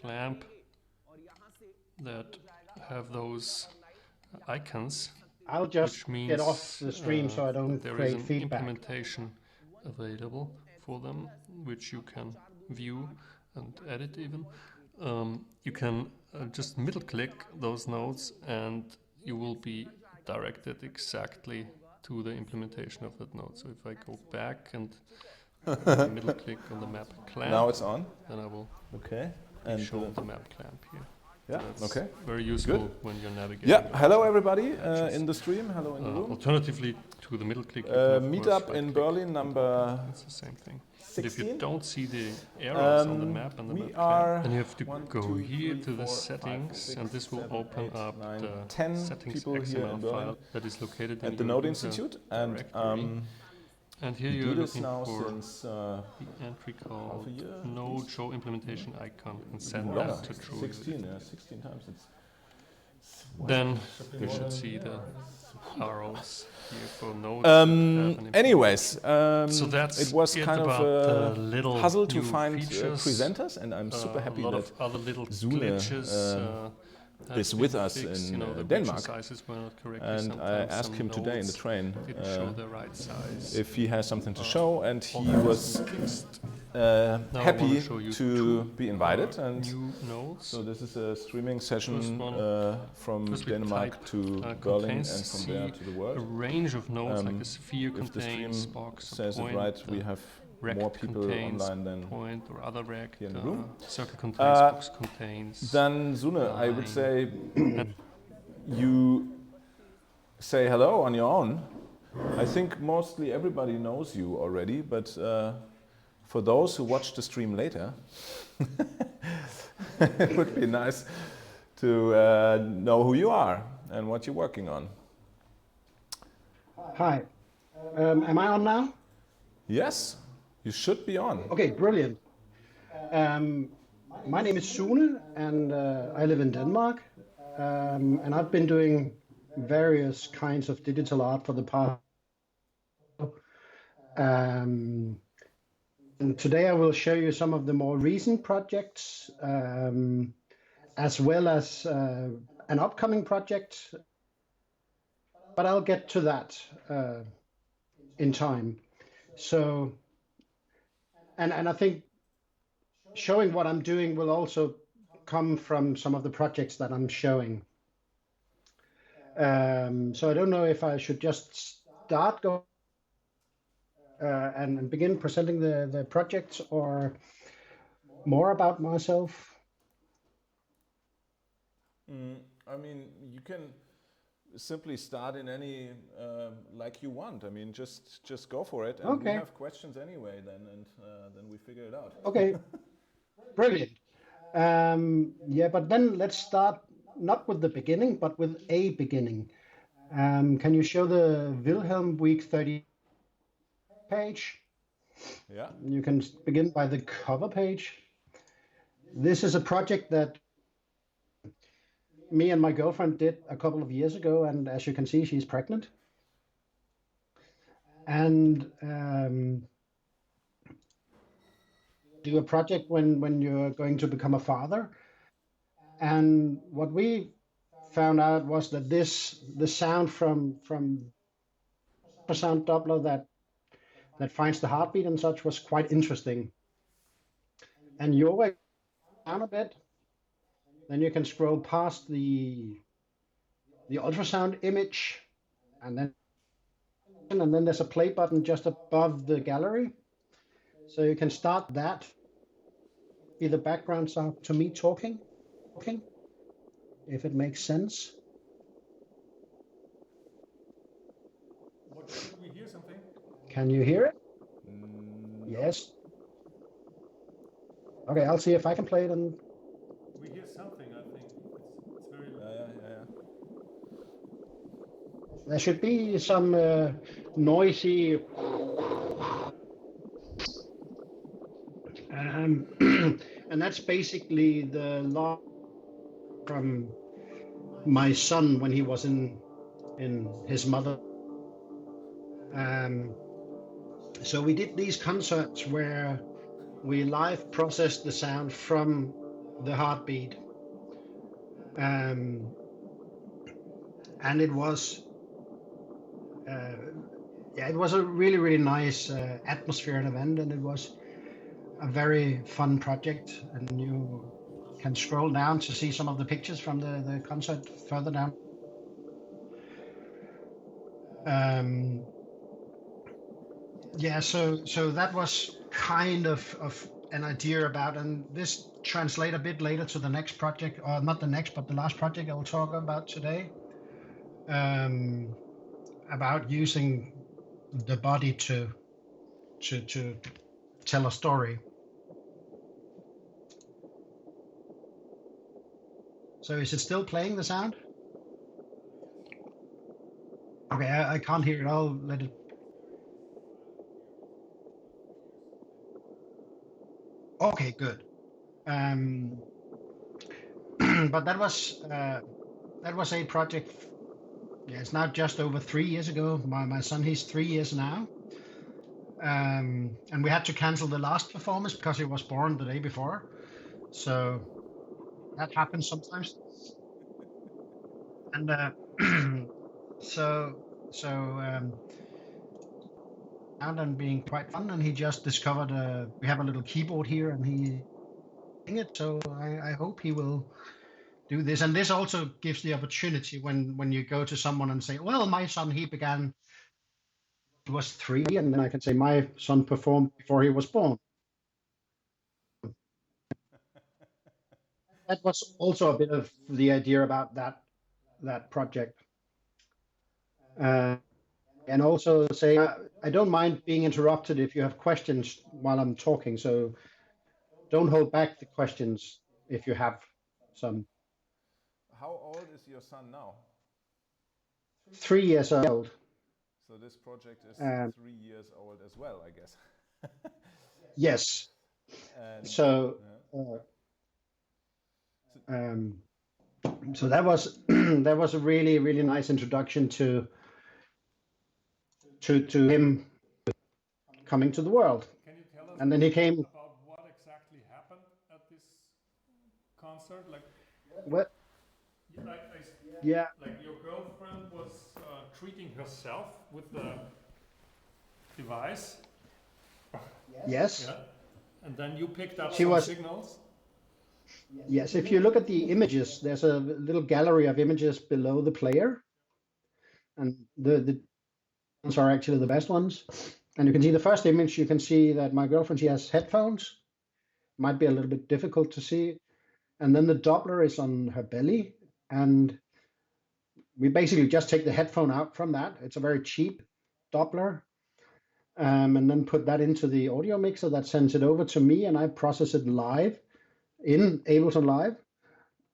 clamp that have those icons, I'll just which means get off the stream so I don't there is create an feedback. implementation available for them, which you can view and edit even. You can just middle click those nodes and you will be directed exactly to the implementation of that node. So if I go back and middle click on the map clamp, now it's on. then I will And show the map clamp here. yeah, That's very useful when you're navigating. Yeah, hello everybody in the stream, hello in the room. Alternatively to the middle click, meetup in Berlin number it's the same thing. 16. But if you don't see the arrows on the map and the map clamp, then you have to go here to the settings, and this will open up the 10 settings people here in XML Berlin file that is located at in the your Node user Institute. And here we you're do this looking now for since the entry called a year, node show implementation icon and set longer, that to true. 16, 16 times. Then you should see the arrows here for nodes. Anyways, so that's it was kind of a little puzzle to find features, presenters, and I'm super happy a lot that of other little Sune glitches is with us fixed, in the Denmark. Sizes were not correctly And I sometimes. asked him today in the train didn't show the right size. if he has something to show, and he was happy to be invited. And so this is a streaming session from Denmark to Berlin and from there to the world. A range of nodes, like a sphere If the stream contains box, says it right, we have more people online than point or other rect, here in the room. circle contains, box contains. Then Sune, I would say you say hello on your own. I think mostly everybody knows you already, but for those who watch the stream later, it would be nice to know who you are and what you're working on. Hi. Am I on now? Yes, you should be on. Okay, brilliant. My name is Sune, and I live in Denmark. And I've been doing various kinds of digital art for the past. And today I will show you some of the more recent projects, as well as an upcoming project. But I'll get to that in time. So, and I think showing what I'm doing will also come from some of the projects that I'm showing. So I don't know if I should just start and begin presenting the projects, or more about myself. I mean, you can simply start in any like you want. I mean, just go for it. And okay. We have questions anyway then, and then we figure it out. Okay, brilliant. Yeah, but then let's start not with the beginning, but with a beginning. Can you show the Wilhelm Week 30 page? Yeah. You can begin by the cover page. This is a project that me and my girlfriend did a couple of years ago, and as you can see, she's pregnant. And do a project when you're going to become a father. And what we found out was that the sound from ultrasound Doppler that finds the heartbeat and such was quite interesting. And you always down a bit, then you can scroll past the ultrasound image, and then there's a play button just above the gallery. So you can start that. Be the background sound to me talking, if it makes sense. What, should we hear something? Can you hear it? Yes. Okay, I'll see if I can play it. And We hear something, I think. It's very loud. Yeah. there should be some noisy. And that's basically the log from my son when he was in his mother. So we did these concerts where we live processed the sound from the heartbeat. And it was it was a really, really nice atmosphere and event, and it was a very fun project. And you can scroll down to see some of the pictures from the concert further down. Yeah, so that was kind of an idea about, and this translate a bit later to the next project, or not the next, but the last project I will talk about today, about using the body to tell a story. So is it still playing the sound? Okay, I can't hear it. I'll let it. Okay, good. But that was a project. Yeah, it's now just over 3 years ago. My son, he's 3 years now. And we had to cancel the last performance because he was born the day before. So that happens sometimes. And and being quite fun, and he just discovered we have a little keyboard here, and he it. So I hope he will do this. And this also gives the opportunity when you go to someone and say, well, my son, he was 3, and then I can say my son performed before he was born. That was also a bit of the idea about that project. And also say, I don't mind being interrupted if you have questions while I'm talking. So don't hold back the questions if you have some. How old is your son now? 3 years old. So this project is 3 years old as well, I guess. Yes. So so that was that was a really, really nice introduction to him coming to the world. Can you tell us and then he came about what exactly happened at this concert? Like what? Yeah. Like your girlfriend was treating herself with the device. Yes. Yeah. And then you picked up some signals. Yes, if you look at the images, there's a little gallery of images below the player, and the ones are actually the best ones. And you can see the first image. You can see that my girlfriend, she has headphones. Might be a little bit difficult to see. And then the Doppler is on her belly, and we basically just take the headphone out from that. It's a very cheap Doppler, and then put that into the audio mixer that sends it over to me, and I process it live in Ableton Live,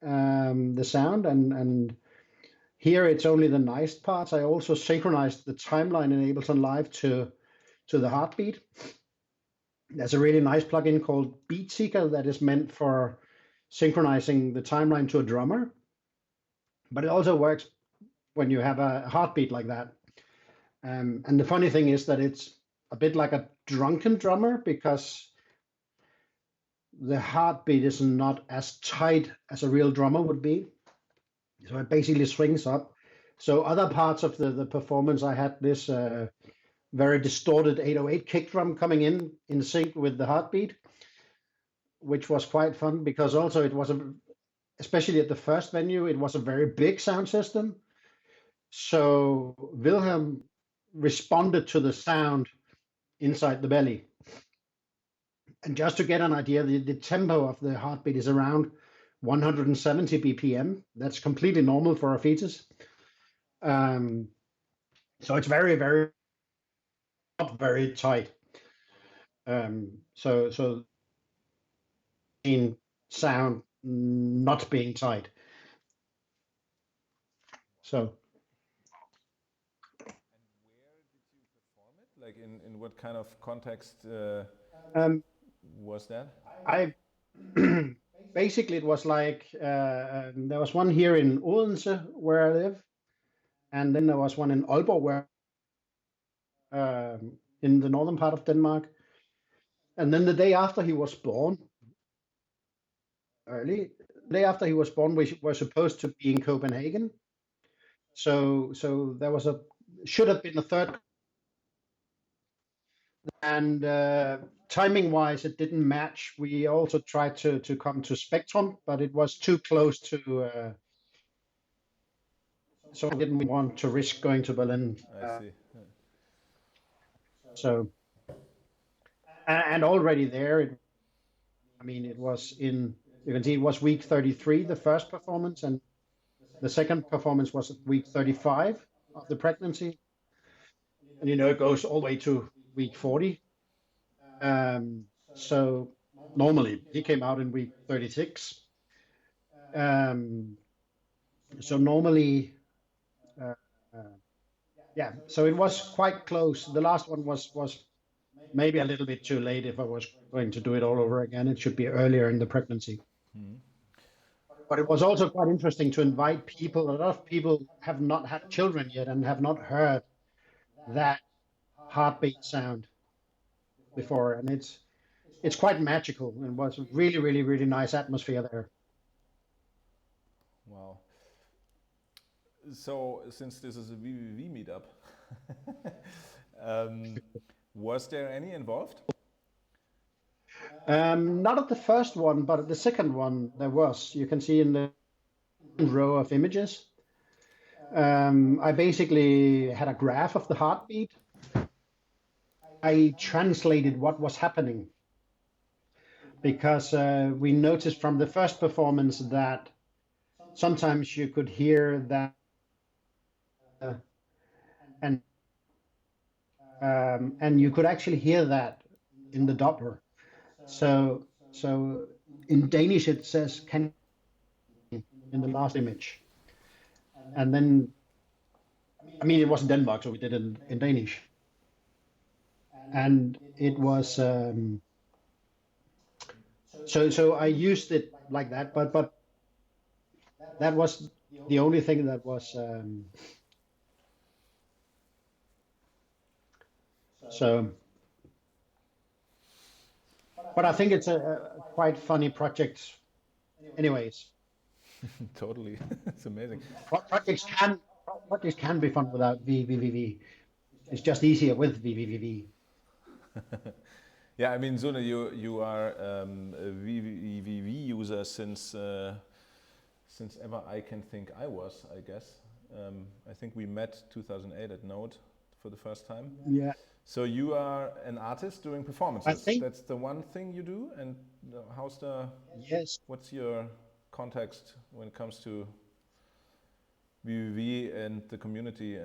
the sound, and here it's only the nice parts. I also synchronized the timeline in Ableton Live to the heartbeat. There's a really nice plugin called Beat Seeker that is meant for synchronizing the timeline to a drummer, but it also works when you have a heartbeat like that. And the funny thing is that it's a bit like a drunken drummer, because the heartbeat is not as tight as a real drummer would be. So it basically swings up. So other parts of the performance, I had this very distorted 808 kick drum coming in sync with the heartbeat, which was quite fun, because also it was especially at the first venue, it was a very big sound system. So Wilhelm responded to the sound inside the belly. And just to get an idea, the tempo of the heartbeat is around 170 BPM. That's completely normal for a fetus. So it's very, very, not very tight. So in sound not being tight. So. And where did you perform it? Like in what kind of context was that? Basically, it was like there was one here in Odense where I live, and then there was one in Aalborg where in the northern part of Denmark. And then the day after he was born, early. The day after he was born, we were supposed to be in Copenhagen. So there was should have been a third, and timing wise, it didn't match. We also tried to come to Spectrum, but it was too close to. So we didn't want to risk going to Berlin. I see. So, and already there, it was you can see it was week 33, the first performance, and the second performance was at week 35 of the pregnancy. And, it goes all the way to week 40. So normally he came out in week 36. So normally, so it was quite close. The last one was maybe a little bit too late. If I was going to do it all over again, it should be earlier in the pregnancy. But it was also quite interesting to invite people. A lot of people have not had children yet and have not heard that heartbeat sound before, and it's quite magical, and was a really, really, really nice atmosphere there. Wow. So, since this is a vvvv meetup, was there any involved? Not at the first one, but at the second one there was. You can see in the row of images. I basically had a graph of the heartbeat. I translated what was happening, because we noticed from the first performance that sometimes you could hear that, and you could actually hear that in the Doppler. So in Danish it says "can" in the last image, and then it was in Denmark, so we did it in Danish, and it was so I used it like that, but that was the only thing that was so. But I think it's a quite funny project anyways. Totally. It's amazing. Projects can be fun without vvvv. It's just easier with vvvv. Yeah, Sune, you are a vvvv user since ever I can think I was, I guess. I think we met 2008 at Node for the first time. Yeah. So you are an artist doing performances. I think that's the one thing you do. And yes. What's your context when it comes to vvvv and the community?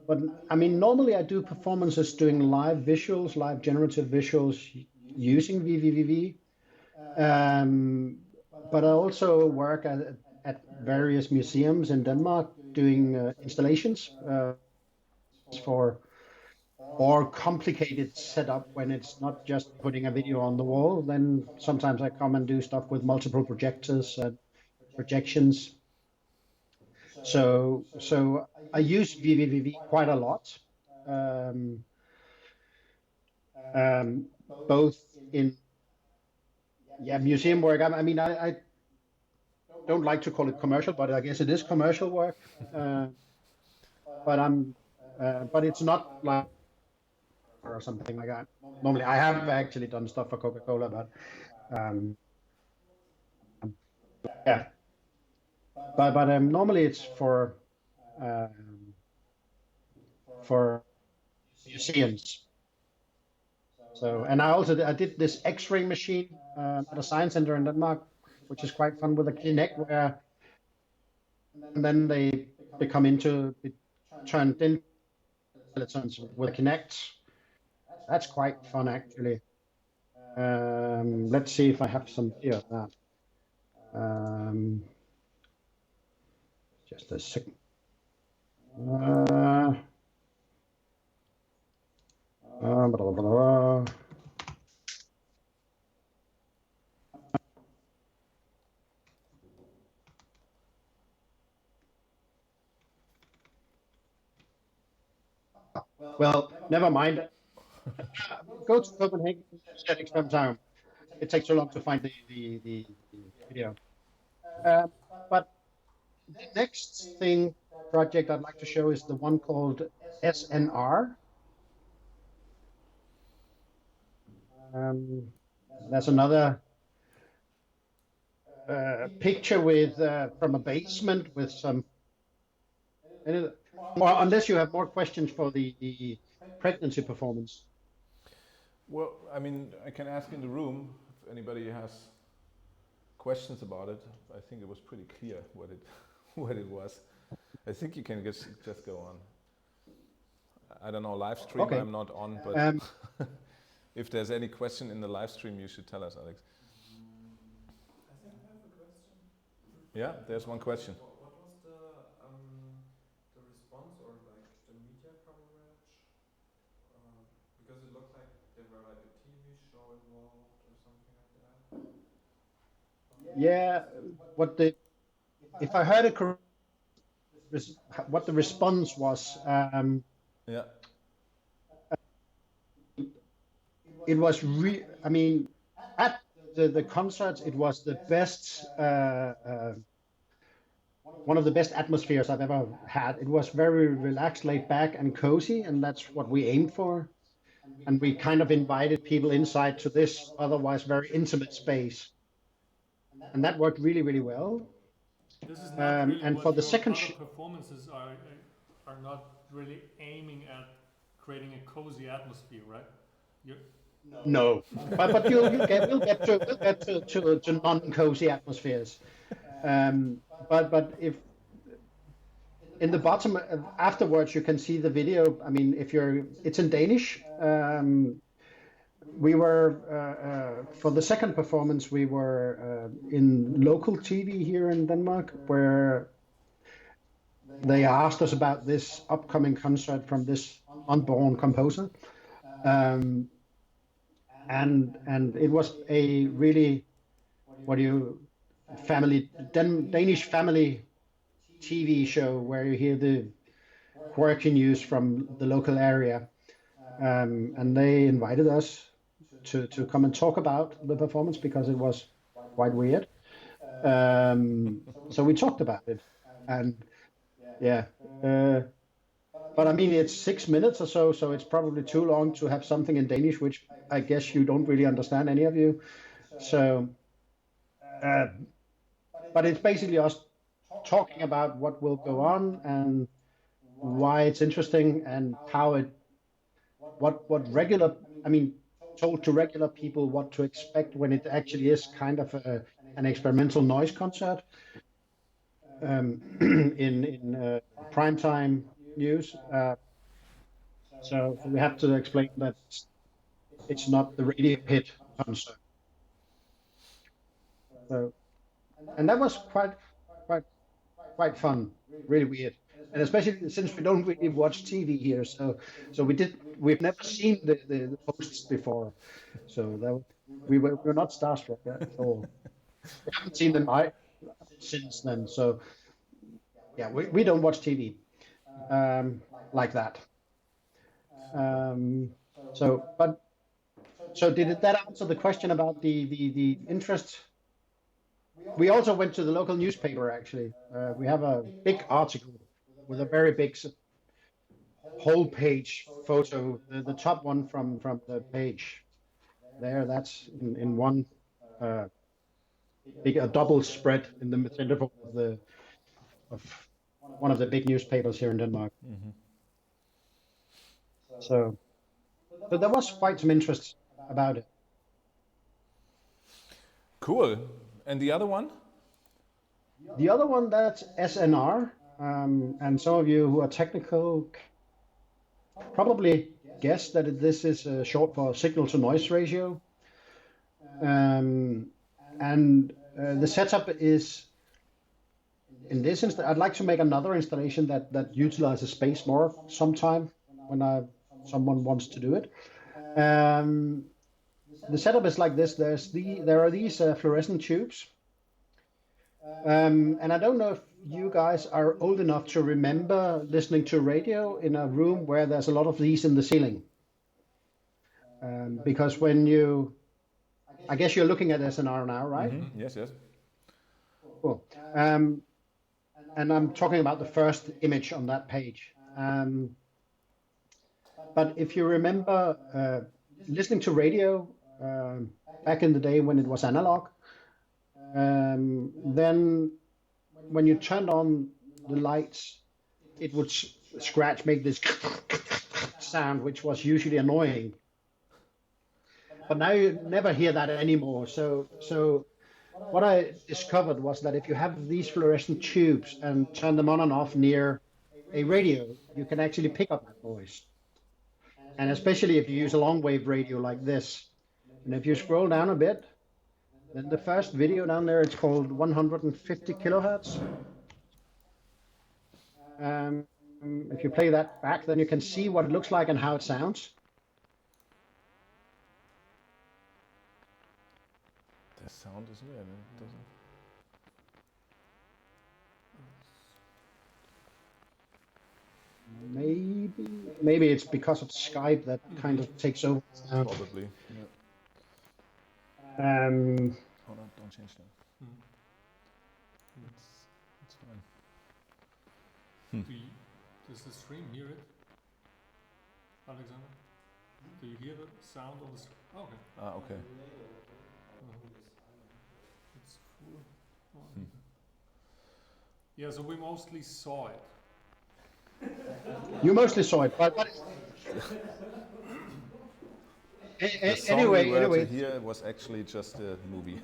But normally I do performances doing live generative visuals using vvvv. But I also work at various museums in Denmark doing installations for more complicated setup when it's not just putting a video on the wall. Then sometimes I come and do stuff with multiple projectors and projections. So I use vvvv quite a lot, both in museum work. I don't like to call it commercial, but I guess it is commercial work. But it's not like or something like that. Normally, I have actually done stuff for Coca-Cola, but normally it's for museums. So, and I did this X-ray machine at a science center in Denmark, which is quite fun, with a Kinect, where and then they come into turned into with a Kinect. That's quite fun, actually. Let's see if I have some video of that. Just a second. Blah, blah, blah. Well, never mind. Go to Copenhagen next time. it takes so long to find the video. But the next project I'd like to show is the one called SNR. That's another picture with from a basement with some. Well, unless you have more questions for the pregnancy performance. Well, I mean, I can ask in the room if anybody has questions about it. I think it was pretty clear what it was. I think you can just go on. I don't know, live stream okay. I'm not on, but if there's any question in the live stream, you should tell us, Alex. I think I have a question. Yeah, there's one question. What was the response or like the media coverage? Because it looked like there were like a TV show involved or something like that. Yeah, if I heard it correctly, what the response was. Yeah. It was I mean, at the concerts, it was the best, one of the best atmospheres I've ever had. It was very relaxed, laid back, and cozy, and that's what we aimed for. And we kind of invited people inside to this otherwise very intimate space, and that worked really, really well. This is not really and what for the your second other performances are not really aiming at creating a cozy atmosphere, right? No, but we'll get to non-cozy atmospheres. But if in the bottom afterwards you can see the video. I mean, it's in Danish. We were for the second performance. We were in local TV here in Denmark, where they asked us about this upcoming concert from this unborn composer. And it was a really Danish family TV show where you hear the quirky news from the local area, and they invited us to come and talk about the performance because it was quite weird. So we talked about it, and yeah. But I mean, it's 6 minutes or so it's probably too long to have something in Danish, which I guess you don't really understand, any of you. So, but it's basically us talking about what will go on and why it's interesting and how told to regular people what to expect when it actually is kind of an experimental noise concert in primetime news. So we have to explain that it's not the radio hit concert. So, and that was quite fun, really weird, and especially since we don't really watch TV here. So we've never seen the hosts before, so we're not starstruck at all. We haven't seen them since then. So yeah, we don't watch TV. Like that. So did that answer the question about the interest? We also went to the local newspaper, actually. We have a big article with a very big whole page photo, the top one from the page there. That's in one a double spread in the center of one of the big newspapers here in Denmark. Mm-hmm. So there was quite some interest about it. Cool. And the other one? The other one, that's SNR. And some of you who are technical probably guess that this is short for signal to noise ratio. And the setup is, in this instance, I'd like to make another installation that utilizes space more sometime when someone wants to do it. The setup is like this. There are these fluorescent tubes, and I don't know if you guys are old enough to remember listening to radio in a room where there's a lot of these in the ceiling. Because I guess you're looking at SNR now, right? Mm-hmm. Yes, yes. Cool. And I'm talking about the first image on that page. But if you remember listening to radio back in the day when it was analog, then when you turned on the lights, it would scratch, make this sound, which was usually annoying. But now you never hear that anymore. So what I discovered was that if you have these fluorescent tubes and turn them on and off near a radio, you can actually pick up that noise. And especially if you use a long wave radio like this. And if you scroll down a bit, then the first video down there, it's called 150 kilohertz. If you play that back, then you can see what it looks like and how it sounds. The sound is weird. It doesn't. Maybe it's because of Skype that kind of takes over the sound. Probably. Yeah. Oh no, don't change that. It's fine. Does the stream hear it, Alexander? Do you hear the sound on the stream? Oh, okay. Ah, okay. It's full. Oh, yeah, so we mostly saw it. You mostly saw it, but the song anyway, here was actually just a movie.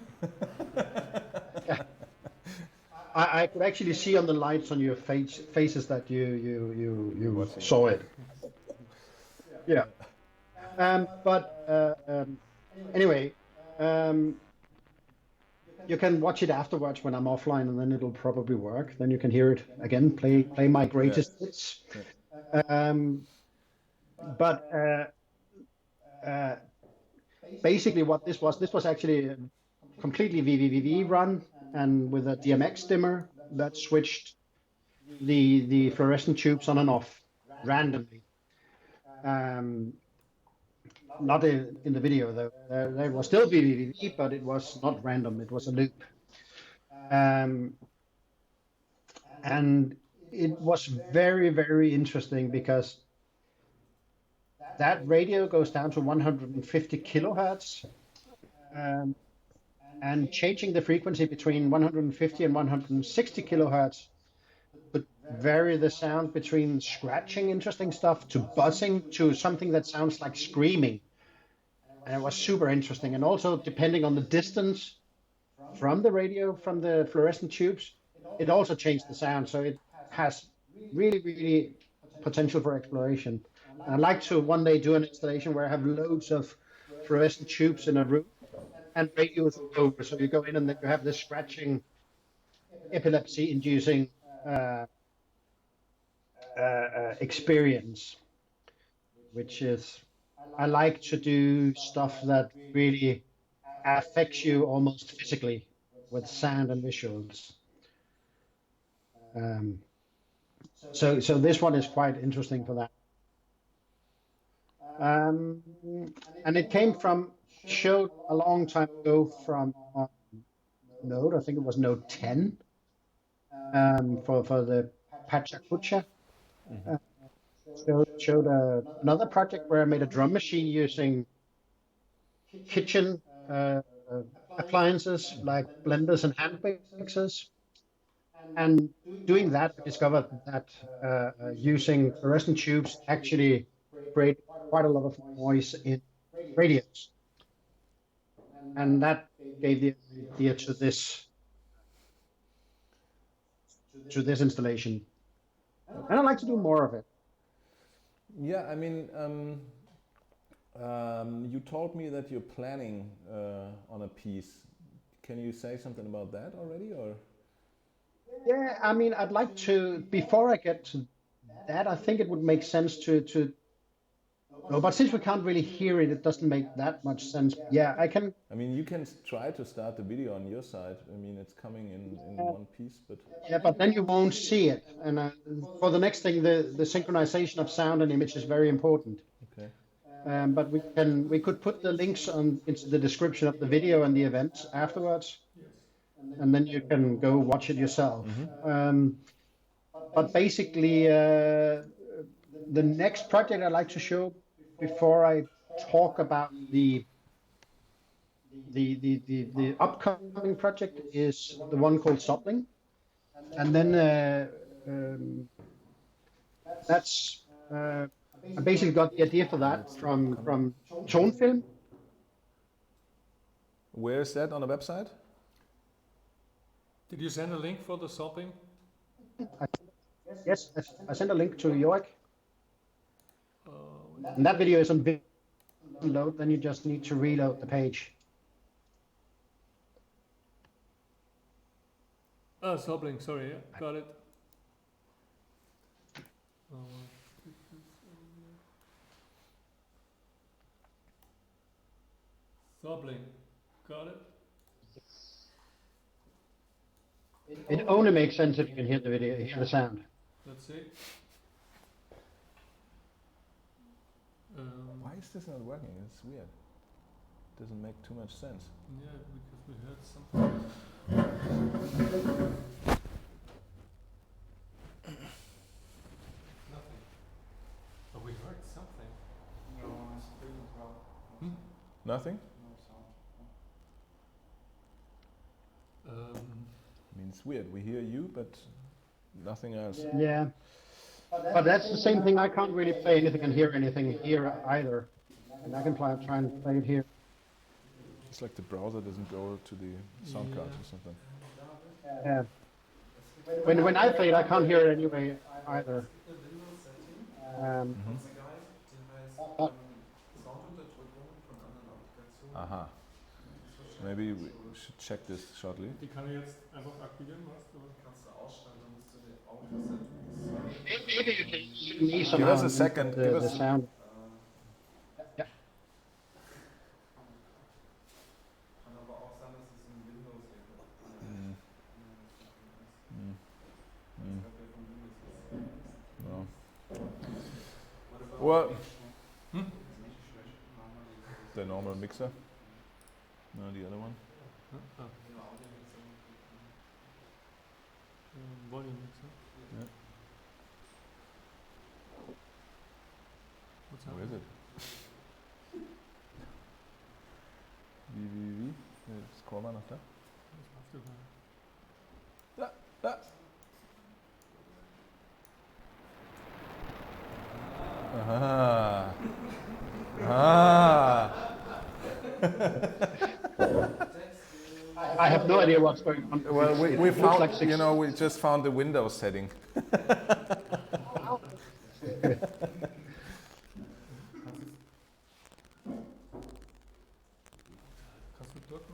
I could actually see on the lights on your faces that you saw it. Yeah. Anyway, you can watch it afterwards when I'm offline, and then it'll probably work. Then you can hear it again. Play my greatest hits. Basically, what this was actually a completely vvvv run, and with a DMX dimmer that switched the fluorescent tubes on and off randomly. Not in the video though. There was still vvvv, but it was not random. It was a loop. And it was very, very interesting because that radio goes down to 150 kilohertz, and changing the frequency between 150 and 160 kilohertz would vary the sound between scratching, interesting stuff, to buzzing, to something that sounds like screaming. And it was super interesting. And also, depending on the distance from the radio, from the fluorescent tubes, it also changed the sound. So it has really, really potential for exploration. And I'd like to one day do an installation where I have loads of fluorescent tubes in a room and radios all over. So you go in and then you have this scratching, epilepsy-inducing experience, which is, I like to do stuff that really affects you almost physically with sound and visuals. So this one is quite interesting for that. And it came from, showed a long time ago from Node, I think it was Node 10, for the Pachacucha. Showed another project where I made a drum machine using kitchen appliances like blenders and hand mixers. And doing that, I discovered that using fluorescent tubes actually create quite a lot of noise in radios. And that gave the idea to this installation. And I'd like to do more of it. Yeah, I mean, you told me that you're planning on a piece. Can you say something about that already, or? Yeah, I mean, I'd like to, before I get to that, I think it would make sense to no, but since we can't really hear it, it doesn't make that much sense. Yeah, I can. I mean, you can try to start the video on your side. I mean, it's coming in one piece, but. Yeah, but then you won't see it. And for the next thing, the synchronization of sound and image is very important. Okay. but we could put the links into the description of the video and the events afterwards, and then you can go watch it yourself. But basically, the next project I'd like to show before I talk about the upcoming project is the one called Soppling, and then that's I basically got the idea for that from Tone Film. Where is that on the website? Did you send a link for the sopping? Yes, I sent a link to Joik. And that video is on load, then you just need to reload the page. Soppling, sorry, yeah, got it. Soppling, got it. It only makes sense if you can hear the video, hear the sound. Let's see. Why is this not working? It's weird. Doesn't make too much sense. Yeah, because we heard something. Nothing. But we heard something. No, I screen as well. Nothing? No sound. I mean, it's weird. We hear you, but nothing else. Yeah. But that's the same thing. I can't really play anything and hear anything here either. And I can try and play it here. It's like the browser doesn't go to the sound card or something. Yeah. When I play it, I can't hear it anyway either. Aha. Maybe we should check this shortly. Die kann ich jetzt einfach aktivieren, was? Kannst du ausschalten, dann musst du die Audio-Settings. Maybe you can see me Give somehow. us a second. Give The us sound. Yeah. Kann aber auch sein, dass es in Windows liegt. No. Well, the normal mixer. No, the other one. Volume mixer. Yeah. What's Where happening? is it? vvvv. Scroll mal nach da. Da, da. Aha. Ah. I have no idea what's going on. Well, we It looks found, like six- you know, we just found the Windows setting. Kannst du drücken?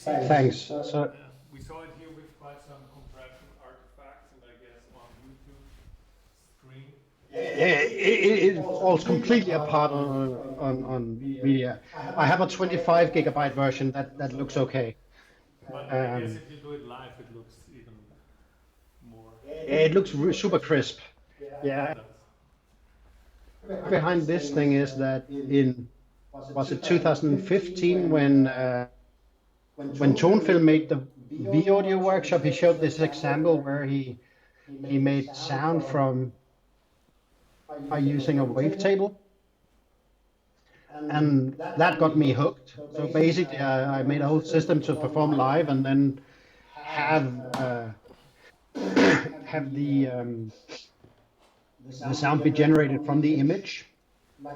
Thanks. So we saw it here with quite some compression artifacts, and I guess on YouTube screen. it falls completely apart on media. I have a 25 gigabyte version that looks okay. But I guess if you do it live, it looks even more. It looks super crisp. Yeah. Behind this thing is that was it 2015 when Tonefilm made the V audio workshop, he showed this example where he made sound from by using a wavetable, and that got me hooked. So basically, I made a whole system to perform live, and then have have the sound be generated from the image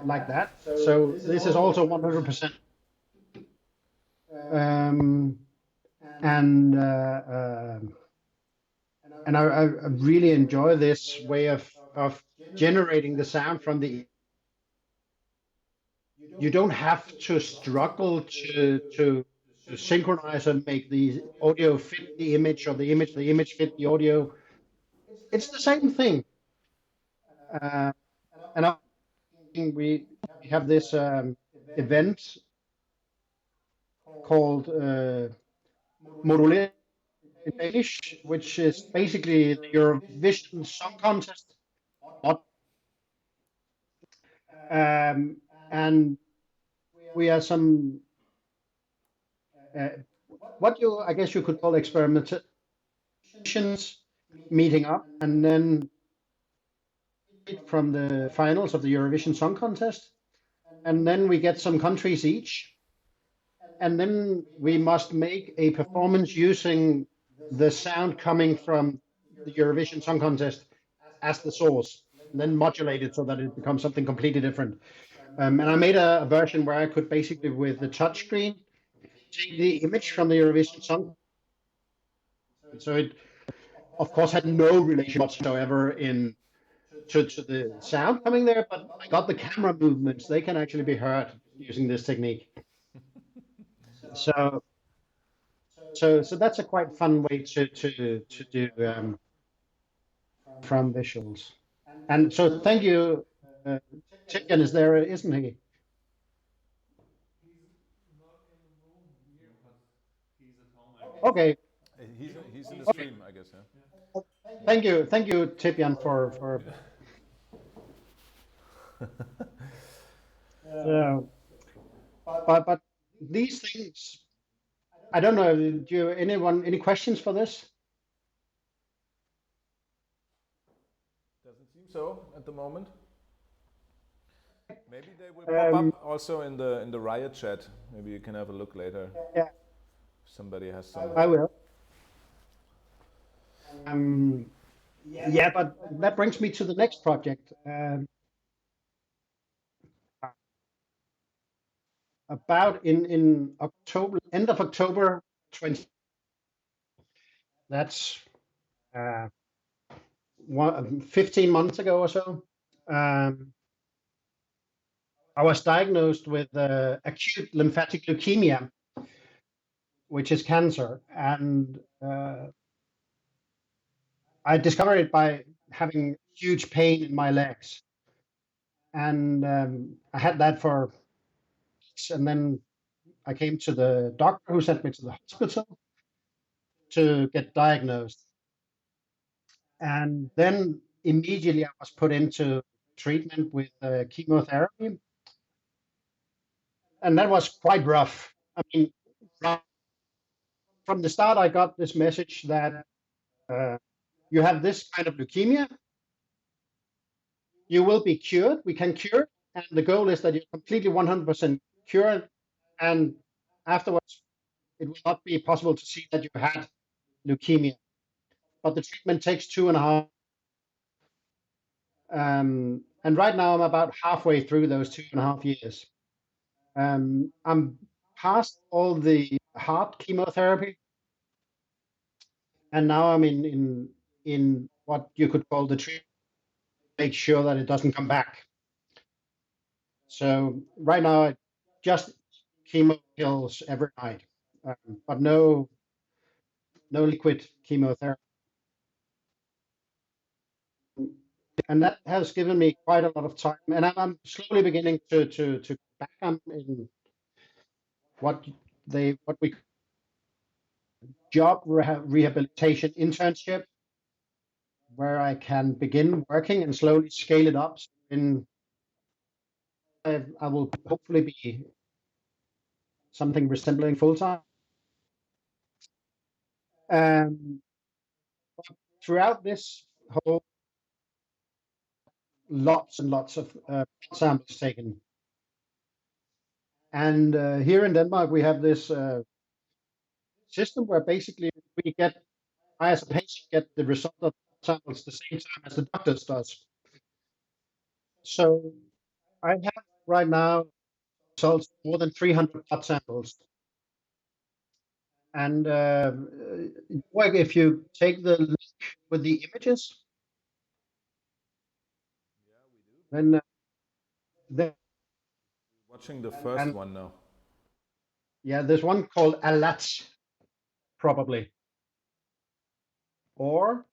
like that. So this is also 100%. And I really enjoy this way of generating the sound from the. You don't have to struggle to synchronize and make the audio fit the image, or the image fit the audio. It's the same thing. And I think we have this event called Modulation in Danish, which is basically the Eurovision Song Contest. And we are some what I guess you could call experimentations meeting up, and then from the finals of the Eurovision Song Contest, and then we get some countries each, and then we must make a performance using the sound coming from the Eurovision Song Contest as the source, and then modulate it so that it becomes something completely different. And I made a version where I could basically, with the touchscreen, take the image from the Eurovision Song. So it, of course, had no relation whatsoever to the sound coming there, but I got the camera movements. They can actually be heard using this technique. So that's a quite fun way to do from visuals. And so thank you. Tijan is there, isn't he? He's not in the room here, but he's at home, I guess. Okay. He's in the stream, I guess. Yeah. Thank you, Tijan, for. But these things, I don't know. Do you, any questions for this? Doesn't seem so at the moment. Maybe they will pop up also in the Riot chat. Maybe you can have a look later. Yeah. Somebody has some. I will. Yeah, but that brings me to the next project. About in October, end of October 20. That's 15 months ago or so. I was diagnosed with acute lymphatic leukemia, which is cancer, and I discovered it by having huge pain in my legs, and I had that for weeks, and then I came to the doctor who sent me to the hospital to get diagnosed, and then immediately I was put into treatment with chemotherapy, and that was quite rough. I mean, from the start, I got this message that you have this kind of leukemia, you will be cured, we can cure it, and the goal is that you're completely 100% cured, and afterwards it will not be possible to see that you had leukemia. But the treatment takes 2.5. And right now I'm about halfway through those 2.5 years. I'm past all the hard chemotherapy, and now I'm in what you could call the treatment, make sure that it doesn't come back. So right now, I just chemo pills every night, but no liquid chemotherapy. And that has given me quite a lot of time. And I'm slowly beginning to go back in what we job rehabilitation internship, where I can begin working and slowly scale it up. In I will hopefully be something resembling full time. Throughout this whole, lots and lots of samples taken. And here in Denmark, we have this system where basically I as a patient get the result of samples the same time as the doctors does. So I have right now results more than 300 blood samples. And if you take the link with the images, then watching the first one now. Yeah, there's one called Alat, probably, or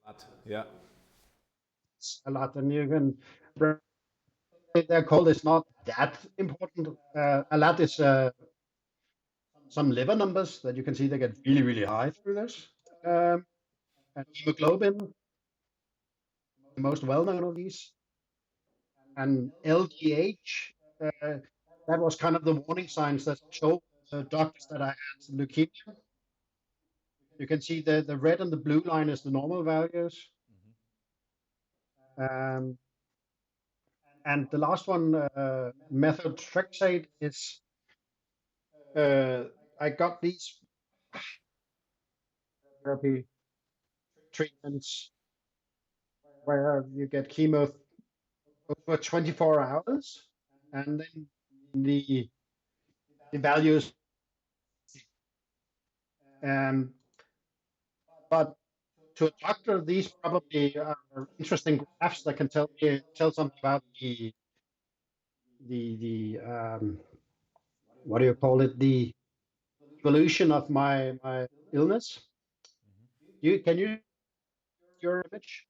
Alat, yeah. Alat, and you can. Their code is not that important. Alat is some liver numbers that you can see they get really, really high through this. And hemoglobin, the most well-known of these, and LDH. That was kind of the warning signs that showed the doctors that I had leukemia. You can see the red and the blue line is the normal values. And the last one, methotrexate, is I got these therapy treatments where you get chemo over 24 hours, and then the values. But to a doctor, these probably are interesting graphs that can tell something about the what do you call it, the evolution of my illness. Can you your image?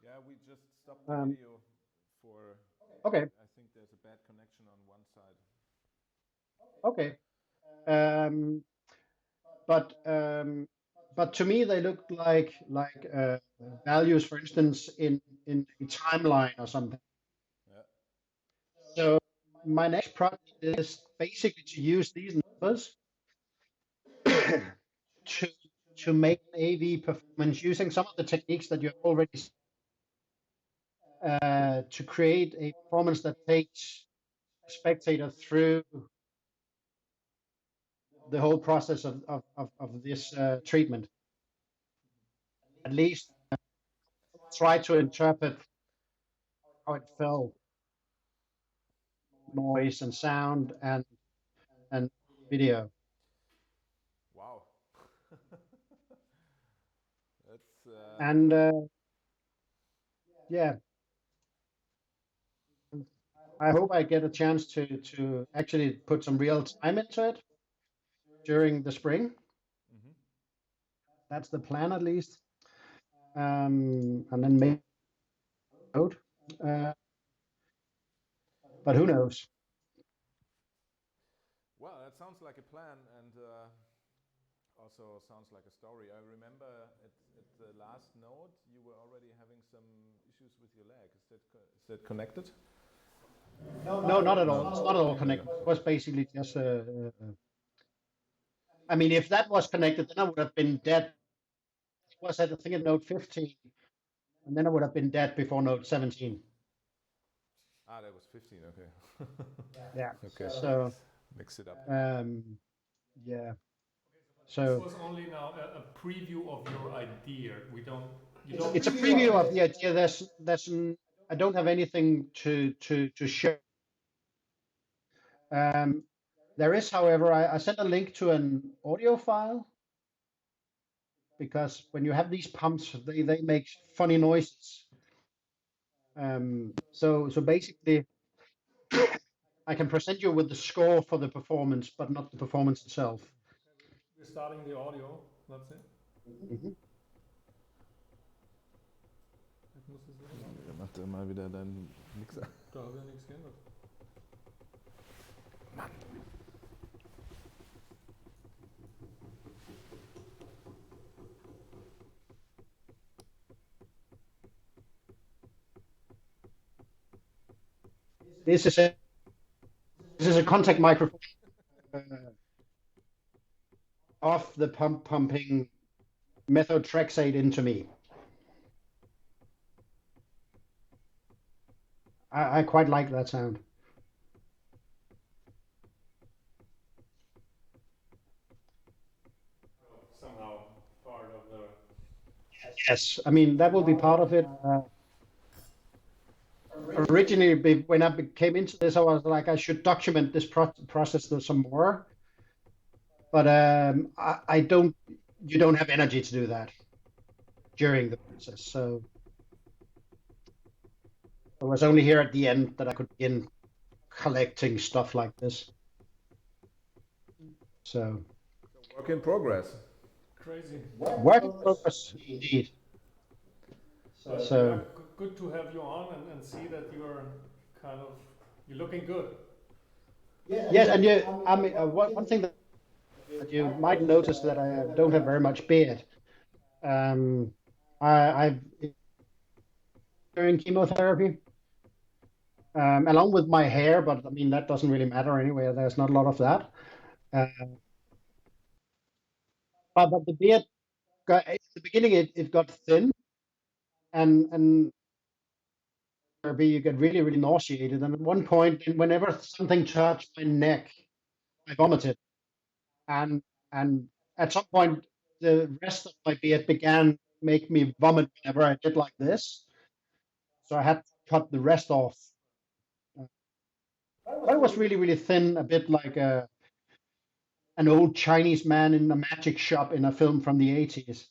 Yeah, we just stopped the video for. Okay. I think there's a bad connection on one side. Okay. But to me, they look like values, for instance, in a timeline or something. Yeah. So my next project is basically to use these numbers to make an AV performance using some of the techniques that you have already to create a performance that takes a spectator through the whole process of this treatment. At least try to interpret how it felt, noise and sound and video. Wow. That's and yeah, I hope I get a chance to actually put some real time into it during the spring. That's the plan, at least. And then maybe but who knows? Well, that sounds like a plan, and also sounds like a story. I remember at the last note you were already having some issues with your leg. Is that connected? No, not at all. It's not at all connected. It was basically just I mean, if that was connected, then I would have been dead. It was at, I think, at note 15, and then I would have been dead before note 17. Ah, that was 15. Okay. Yeah. Okay. So mix it up. Yeah. So this was only now a preview of your idea. It's a preview of the idea. I don't have anything to show. There is, however, I sent a link to an audio file, because when you have these pumps, they make funny noises. So basically, I can present you with the score for the performance, but not the performance itself. We're starting the audio, that's it. Mhm. Macht er mal wieder deinen Mixer. Da habe ich nichts geändert. Mann. This is a contact microphone of the pumping methotrexate into me. I quite like that sound. Somehow part of the... Yes, I mean, that will be part of it. Originally, when I came into this, I was like, I should document this process some more. But I don't, you don't have energy to do that during the process. So it was only here at the end that I could begin collecting stuff like this. So work in progress. Crazy. Work in progress, indeed. So yeah, good to have you on and see that you're looking good. Yes, and I mean, one thing that you might notice that I don't have very much beard. I've during chemotherapy, along with my hair, but I mean that doesn't really matter anyway. There's not a lot of that. But the beard, at the beginning, it got thin, and you get really, really nauseated. And at one point, whenever something touched my neck, I vomited. And at some point, the rest of my beard began to make me vomit whenever I did like this. So I had to cut the rest off. But it was really, really thin, a bit like an old Chinese man in a magic shop in a film from the 80s.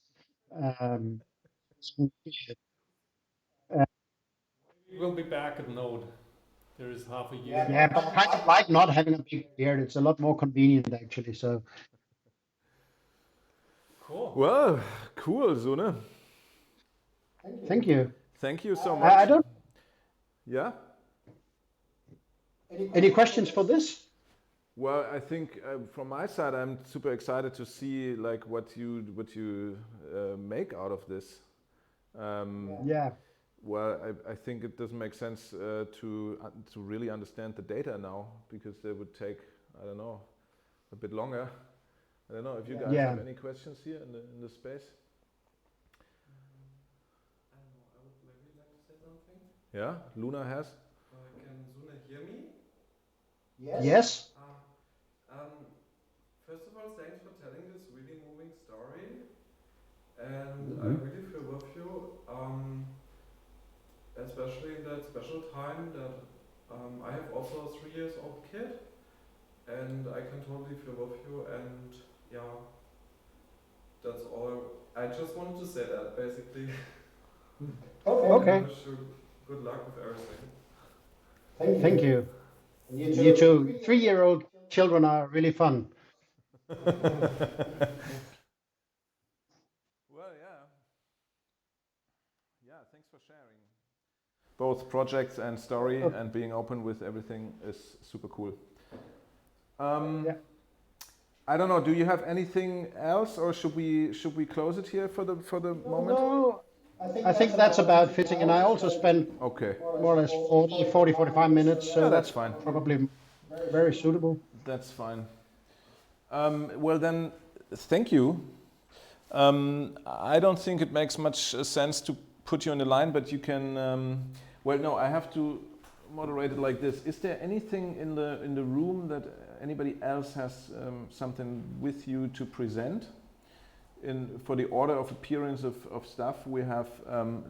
We'll be back at Node. There is half a year. Yeah, but I kind of like not having a big beard. It's a lot more convenient, actually. So. Cool. Well, cool, Sune. Thank you. Thank you so much. I don't. Yeah. Any questions for this? Well, I think from my side, I'm super excited to see like what you make out of this. Yeah. Well, I think it doesn't make sense to really understand the data now, because they would take, I don't know, a bit longer. I don't know if you guys have any questions here in the space. I don't know. I would maybe like to say something. Yeah, Luna has. Can Sune hear me? Yes. First of all, thanks for telling this really moving story, and I really feel with you, especially in that special time that I have also a 3-year-old kid, and I can totally feel with you, and yeah, that's all. I just wanted to say that, basically. Okay. I wish you good luck with everything. Thank you. You too. 3-year-old children are really fun. Well, yeah. Yeah, thanks for sharing. Both projects and story, and being open with everything is super cool. Yeah. I don't know. Do you have anything else, or should we close it here for the moment? No, I think that's about fitting. And I also spent more or less 45 minutes. So that's fine. Probably very suitable. That's fine. Well then, thank you. I don't think it makes much sense to put you on the line, but you can. Well, no, I have to moderate it like this. Is there anything in the room that anybody else has something with you to present? For the order of appearance of stuff, we have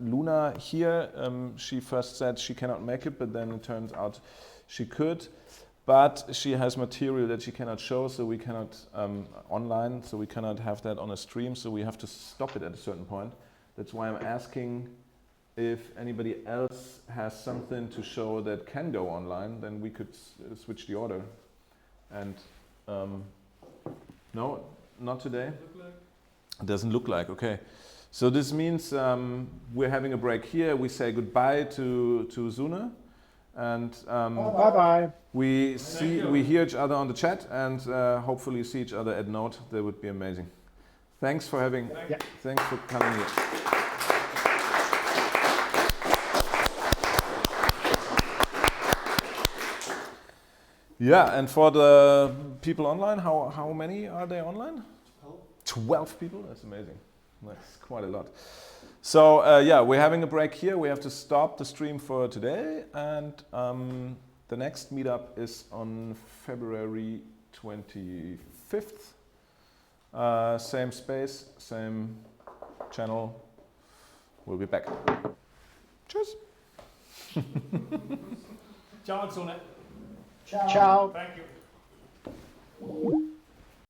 Luna here. She first said she cannot make it, but then it turns out she could. But she has material that she cannot show, so we cannot online, so we cannot have that on a stream, so we have to stop it at a certain point. That's why I'm asking if anybody else has something to show that can go online, then we could switch the order. And no, not today. It doesn't look like. Okay. So this means we're having a break here. We say goodbye to Sune, and bye bye. we hear each other on the chat, and hopefully see each other at Note. That would be amazing. Thanks for having. Thanks for coming here. Yeah, and for the people online, how many are they online? 12 people? That's amazing. That's quite a lot. So yeah, we're having a break here. We have to stop the stream for today, and the next meetup is on February 25th. Same space, same channel. We'll be back. Cheers. Ciao, Sunep. Ciao. Thank you.